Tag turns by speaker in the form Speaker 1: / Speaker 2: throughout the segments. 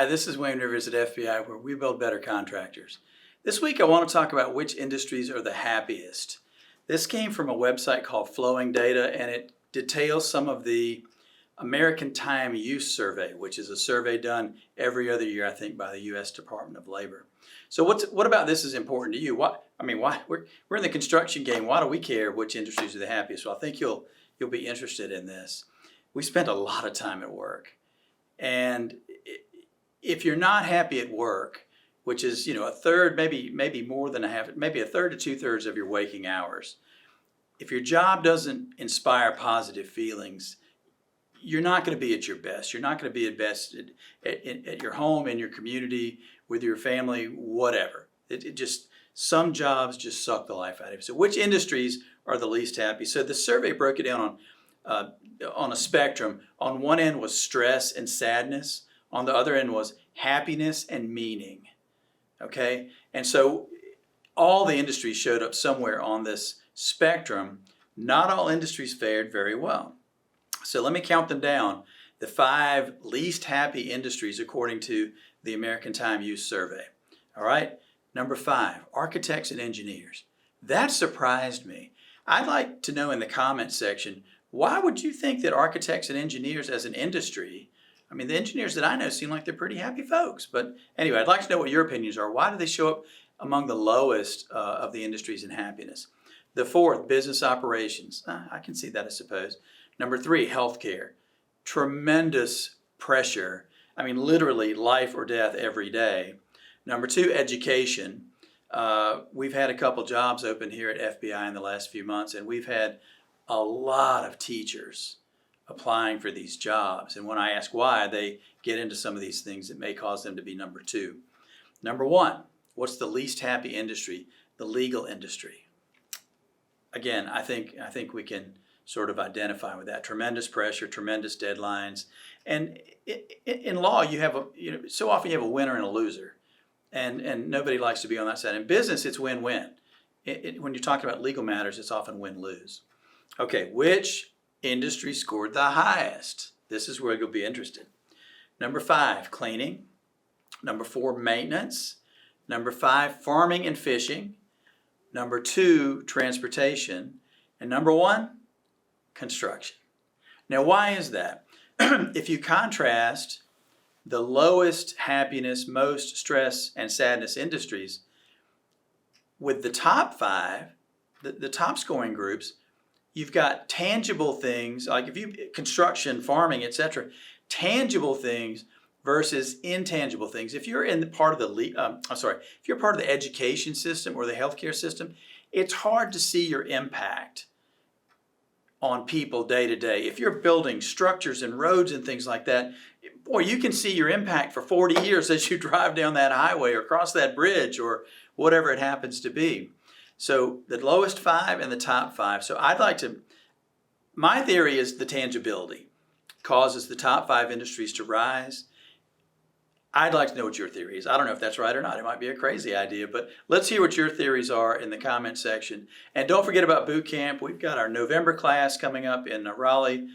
Speaker 1: Hi, this is Wayne Rivers at FBI, where we build better contractors. This week I want to talk about which industries are the happiest. This came from a website called Flowing Data, and it details some of the American Time Use Survey, which is a survey done every other year, I think, by the U.S. Department of Labor. So what about this is important to you? Why we're in the construction game. Why do we care which industries are the happiest? Well, I think you'll be interested in this. We spend a lot of time at work, and if you're not happy at work, which is a third, maybe more than a half, maybe a third to 2/3 of your waking hours, if your job doesn't inspire positive feelings, you're not going to be at your best. You're not going to be at best at your home, in your community, with your family, whatever. Some jobs just suck the life out of you. So which industries are the least happy? So the survey broke it down on a spectrum. On one end was stress and sadness. On the other end was happiness and meaning. Okay? And so all the industries showed up somewhere on this spectrum. Not all industries fared very well. So let me count them down. The 5 least happy industries according to the American Time Use Survey. All right? Number 5, architects and engineers. That surprised me. I'd like to know in the comments section, why would you think that architects and engineers as an industry, I mean, the engineers that I know seem like they're pretty happy folks. But anyway, I'd like to know what your opinions are. Why do they show up among the lowest of the industries in happiness? The 4th, business operations. I can see that, I suppose. Number 3, healthcare. Tremendous pressure. I mean, literally life or death every day. Number 2, education. We've had a couple jobs open here at FBI in the last few months, and we've had a lot of teachers applying for these jobs. And when I ask why, they get into some of these things that may cause them to be number 2. Number 1, what's the least happy industry? The legal industry. Again, I think we can sort of identify with that. Tremendous pressure, tremendous deadlines. And in law, so often you have a winner and a loser. And nobody likes to be on that side. In business, it's win-win. When you're talking about legal matters, it's often win-lose. Okay, which industry scored the highest? This is where you'll be interested. Number 5, cleaning. Number 4, maintenance. Number 5, farming and fishing. Number 2, transportation. And number 1, construction. Now, why is that? If you contrast the lowest happiness, most stress and sadness industries with the top 5, the top scoring groups, you've got tangible things, like construction, farming, etc., tangible things versus intangible things. If you're in the part of if you're part of the education system or the healthcare system, it's hard to see your impact on people day to day. If you're building structures and roads and things like that, boy, you can see your impact for 40 years as you drive down that highway or cross that bridge or whatever it happens to be. So the lowest 5 and the top 5. So my theory is the tangibility causes the top 5 industries to rise. I'd like to know what your theory is. I don't know if that's right or not. It might be a crazy idea, but let's hear what your theories are in the comment section. And don't forget about boot camp. We've got our November class coming up in Raleigh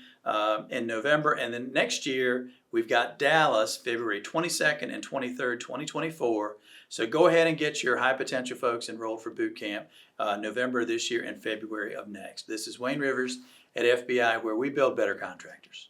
Speaker 1: in November. And then next year, we've got Dallas, February 22nd and 23rd, 2024. So go ahead and get your high potential folks enrolled for boot camp November this year and February of next. This is Wayne Rivers at FBI, where we build better contractors.